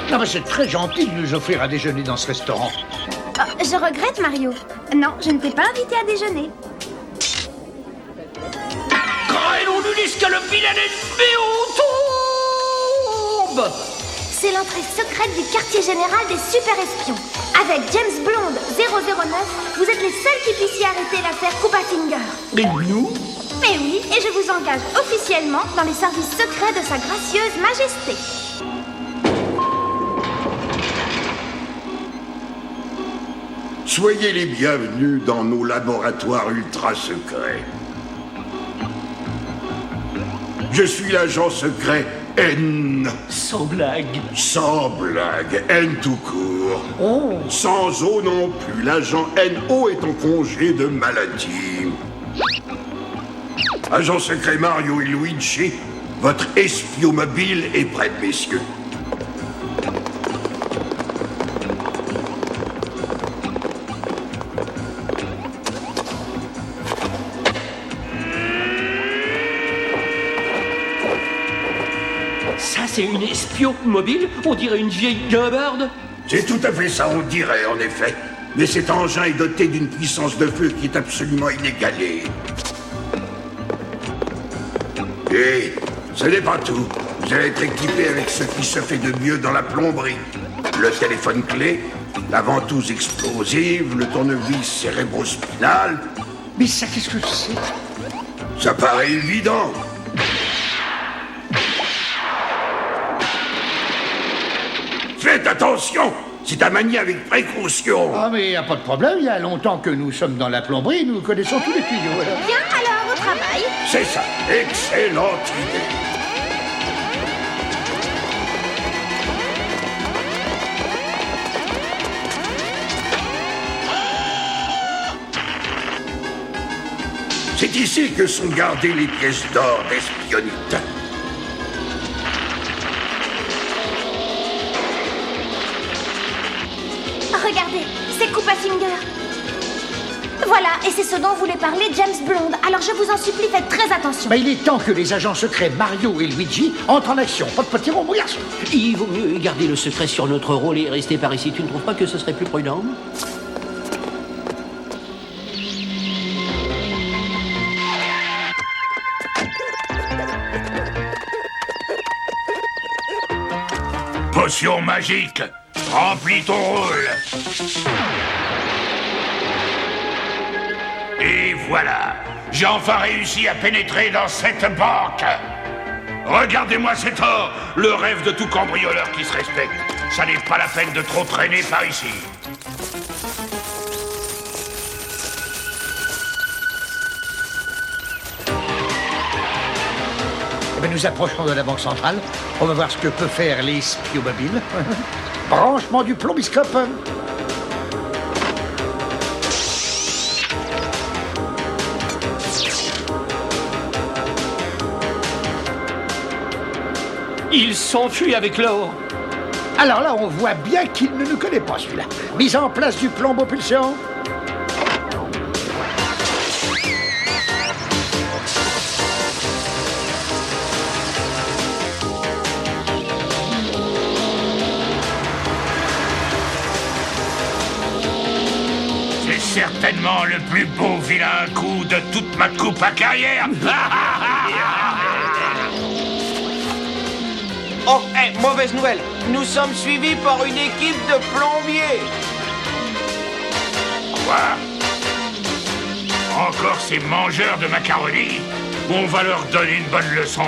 Non, mais c'est très gentil de nous offrir à déjeuner dans ce restaurant. Oh, je regrette, Mario. Non, je ne t'ai pas invité à déjeuner. Grêlons du disque, le vilain ennemi tombe. C'est l'entrée secrète du quartier général des super espions. Avec James Blonde 009, vous êtes les seuls qui puissiez arrêter l'affaire Koopa Finger. Mais nous? Mais oui, et je vous engage officiellement dans les services secrets de sa gracieuse majesté. Soyez les bienvenus dans nos laboratoires ultra secrets. Je suis l'agent secret N. Sans blague. Sans blague, N tout court. Oh. Sans O non plus, l'agent NO est en congé de maladie. Agent secret Mario et Luigi, votre espion mobile est prêt, messieurs. Ça, c'est une espion mobile? On dirait une vieille guimbarde. C'est tout à fait ça, on dirait, en effet. Mais cet engin est doté d'une puissance de feu qui est absolument inégalée. Et ce n'est pas tout. Vous allez être équipé avec ce qui se fait de mieux dans la plomberie. Le téléphone clé, la ventouse explosive, le tournevis cérébrospinal. Mais ça, qu'est-ce que c'est? Ça paraît évident. Faites attention! C'est à manier avec précaution. Ah, mais y a pas de problème, il y a longtemps que nous sommes dans la plomberie, nous connaissons tous les tuyaux. Alors. Bien, alors, au travail. C'est ça, excellente idée. C'est ici que sont gardées les pièces d'or d'espionnite. Regardez, c'est Koopa Finger. Voilà, et c'est ce dont voulait parler James Blonde. Alors je vous en supplie, faites très attention. Bah, il est temps que les agents secrets Mario et Luigi entrent en action. Pas de petit rond, mon garçon. Il vaut mieux garder le secret sur notre rôle et rester par ici. Tu ne trouves pas que ce serait plus prudent? Potion magique, remplis ton rôle. Et voilà, j'ai enfin réussi à pénétrer dans cette banque. Regardez-moi cet or, le rêve de tout cambrioleur qui se respecte. Ça n'est pas la peine de trop traîner par ici. Eh bien, nous approchons de la banque centrale. On va voir ce que peut faire l'espion mobile. Branchement du plombiscope. Il s'enfuit avec l'or. Alors là, on voit bien qu'il ne nous connaît pas, celui-là. Mise en place du plombo-pulsion. C'est certainement le plus beau vilain coup de toute ma coupe à carrière. Oh, mauvaise nouvelle. Nous sommes suivis par une équipe de plombiers. Quoi? Encore ces mangeurs de macaroni? On va leur donner une bonne leçon.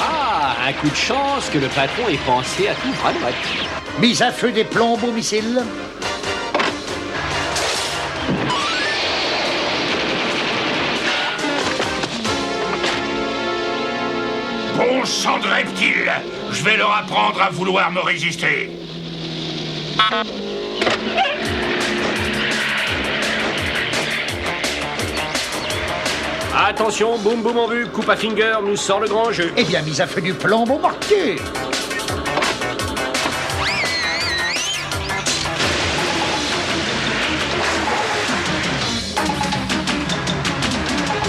Ah, un coup de chance que le patron ait pensé à tout à droite. Mise à feu des plombo-missiles. Bon sang de reptiles, je vais leur apprendre à vouloir me résister. Attention, boum boum en vue, Koopa Finger nous sort le grand jeu. Eh bien, mise à feu du plombo-mortier.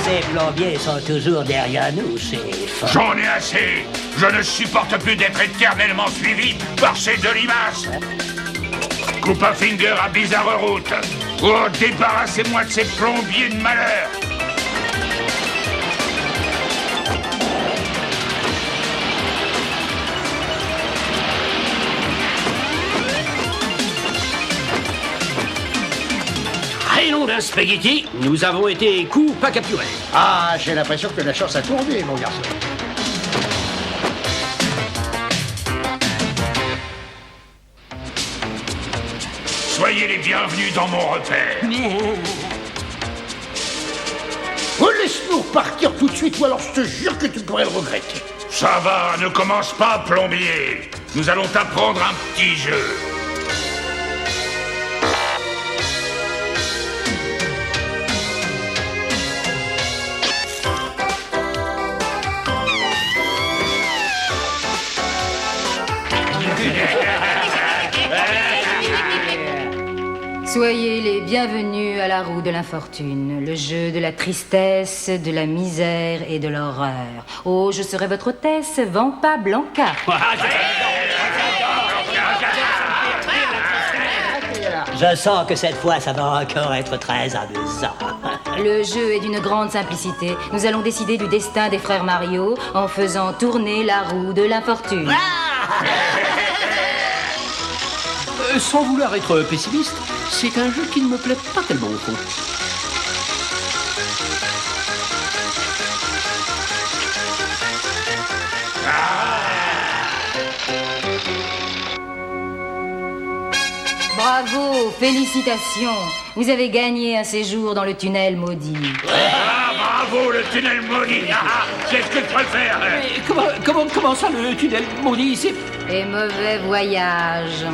C'est Les plombiers sont toujours derrière nous, chef. J'en ai assez. Je ne supporte plus d'être éternellement suivi par ces deux limaces. Coupe-Finger à bizarre route. Oh, débarrassez-moi de ces plombiers de malheur. Et nom d'un spaghetti, nous avons été coup pas capturés. Ah, j'ai l'impression que la chance a tourné, mon garçon. Soyez les bienvenus dans mon repère. Oh, laisse-nous repartir tout de suite, ou alors je te jure que tu pourrais le regretter. Ça va, ne commence pas, plombier. Nous allons t'apprendre un petit jeu. Soyez les bienvenus à la roue de l'infortune, le jeu de la tristesse, de la misère et de l'horreur. Oh, je serai votre hôtesse, Vampa Blanca. Je sens que cette fois, ça va encore être très amusant. Le jeu est d'une grande simplicité. Nous allons décider du destin des frères Mario en faisant tourner la roue de l'infortune. Sans vouloir être pessimiste, c'est un jeu qui ne me plaît pas tellement au fond. Bravo, félicitations. Vous avez gagné un séjour dans le tunnel maudit. Ah, bravo, le tunnel maudit. Ah, c'est ce que je préfère. Mais comment ça, le tunnel maudit ici? Et mauvais voyage.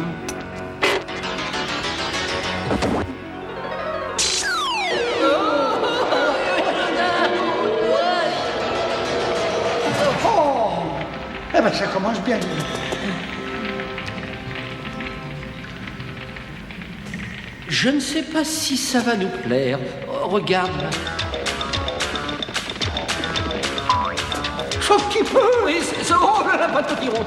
Eh ben, ça commence bien. Je ne sais pas si ça va nous plaire. Oh, regarde. Un petit peu. Oui, c'est oh là là, pas de petit rond.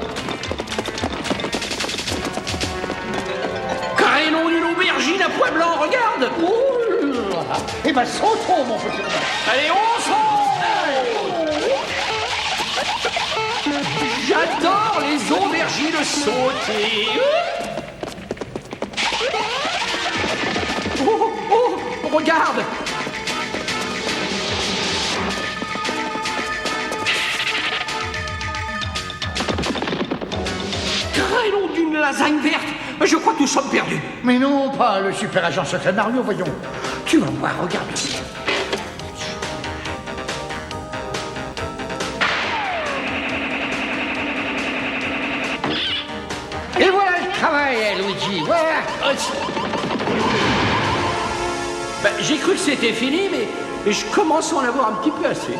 Carénon d'une aubergine à pois blanc, regarde. Oh là. Eh ben, sautons, mon petit Robert. Allez, on saute. J'adore les aubergines sautées. Oh, regarde. Carénon d'une lasagne verte. Je crois que nous sommes perdus. Mais non, pas le super agent secret Mario, voyons. Tu vas voir, regarde. Et voilà le travail, Luigi, voilà. Ben, j'ai cru que c'était fini, mais je commence à en avoir un petit peu assez.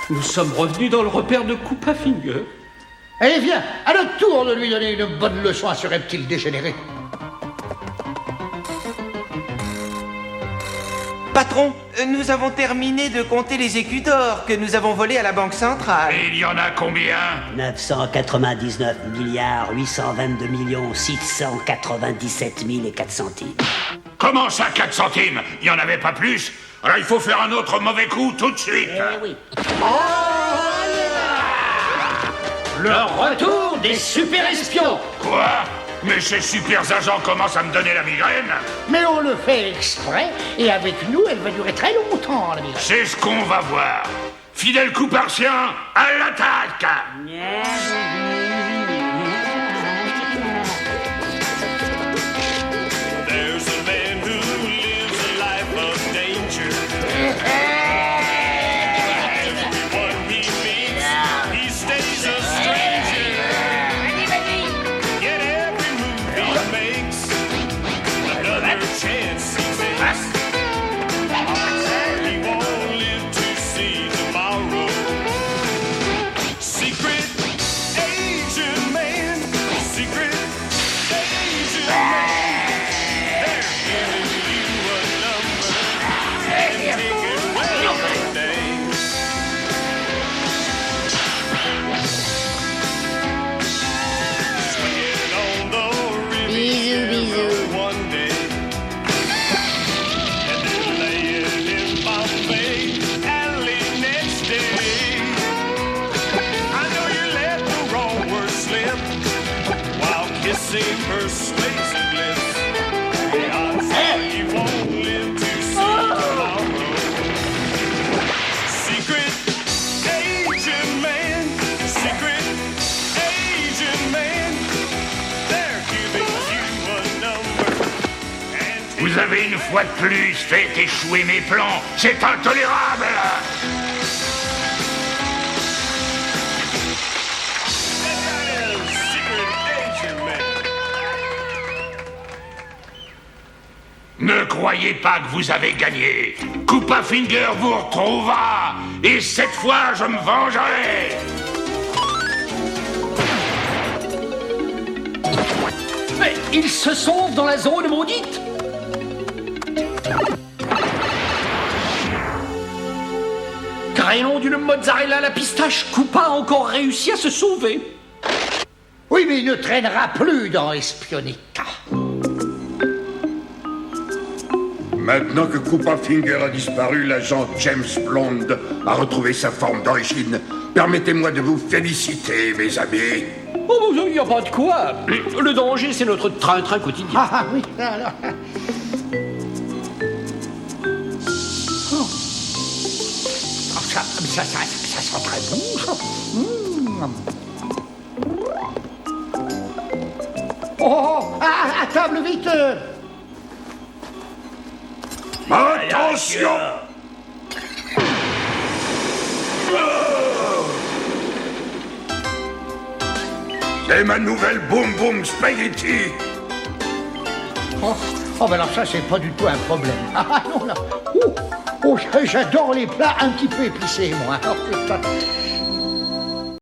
Nous sommes revenus dans le repère de Coupe-Finger. Allez, viens, à notre tour de lui donner une bonne leçon à ce reptile dégénéré. Patron, nous avons terminé de compter les écus d'or que nous avons volés à la Banque Centrale. Et il y en a combien? 999 milliards 822 millions 697 000 et 4 centimes. Comment ça, 4 centimes? Il n'y en avait pas plus? Alors il faut faire un autre mauvais coup tout de suite. Oui. Le retour des super espions. Quoi? Mais ces super agents commencent à me donner la migraine. Mais on le fait exprès, et avec nous, elle va durer très longtemps, la migraine. C'est ce qu'on va voir. Fidèle Coupartien, à l'attaque! There's a man who lives a life of danger. Everyone he meets, he stays a stranger. Yet every move he makes, another chance he takes. He won't live to see tomorrow. Secret kissing persuasiveness. The odds are you won't live to see tomorrow. Secret Asian man, secret Asian man, they're giving you a number. Vous avez une fois de plus fait échouer mes plans. C'est intolérable. Ne croyez pas que vous avez gagné. Koopa Finger vous retrouvera. Et cette fois, je me vengerai. Mais ils se sauvent dans la zone maudite. Crayon d'une mozzarella à la pistache, Koopa a encore réussi à se sauver. Oui, mais il ne traînera plus dans Espionica. Maintenant que Koopa Finger a disparu, l'agent James Blonde a retrouvé sa forme d'origine. Permettez-moi de vous féliciter, mes amis. Oh, il n'y a pas de quoi. Le danger, c'est notre train-train quotidien. Ah oui, alors... Oh. Oh, ça sent très bon, ça. Oh, à table, vite. Attention! C'est ma nouvelle Boom Boom Spaghetti. Oh, ben alors ça, c'est pas du tout un problème. Ah non, là. Oh, j'adore les plats un petit peu épicés, moi. Oh, putain.